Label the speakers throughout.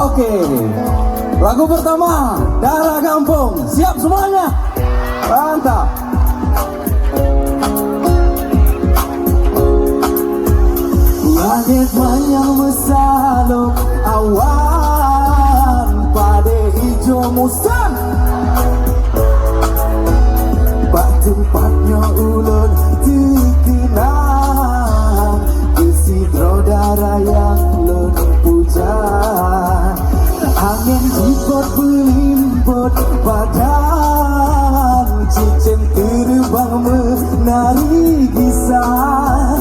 Speaker 1: Oke, lagu pertama Darah Kampung. Siap semuanya? Mantap. Langit manyang mesaluk awan pada hijau musim. Pak tempatnya ulun dikenang kesidro darah yang lun puja. Angin jipot belimpot badan cicim terbang menari kisah.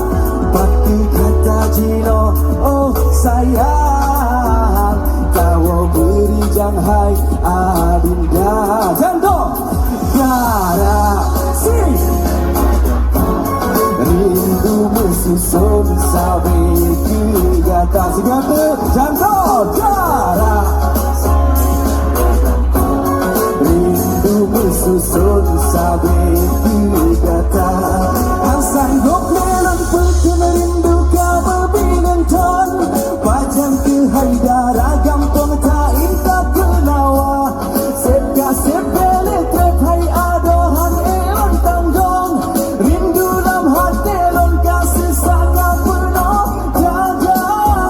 Speaker 1: Pati kata Cino, oh sayang, kau beri janghai adinda. Jantung, darah si rindu mesusun sampai tiga tak segala. Jantung, darah rindu mesusun sampai tiga tak. Asal gok melon pekin rindu kau berbingung ton. Pajang ke haidara gampang tak intak kenawa. Sepka sepele terhai adohan elon tanggung. Rindu dalam hati elon kasih sangat penuh jajang.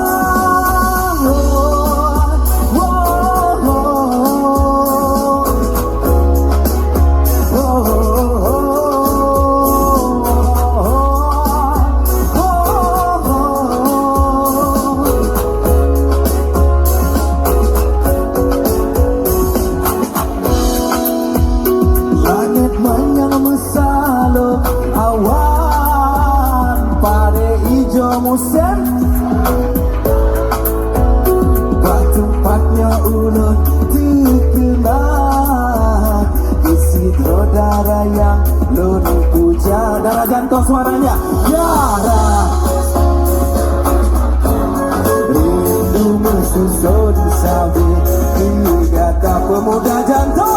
Speaker 1: Langit manyang mesaluk awan pada hijau musim. Bak tempatnya ulun dikenal kesidro darah yang lun puja. Darah jantung suaranya. Darah rindu mesusun sampai tiga tak pemuda jantung.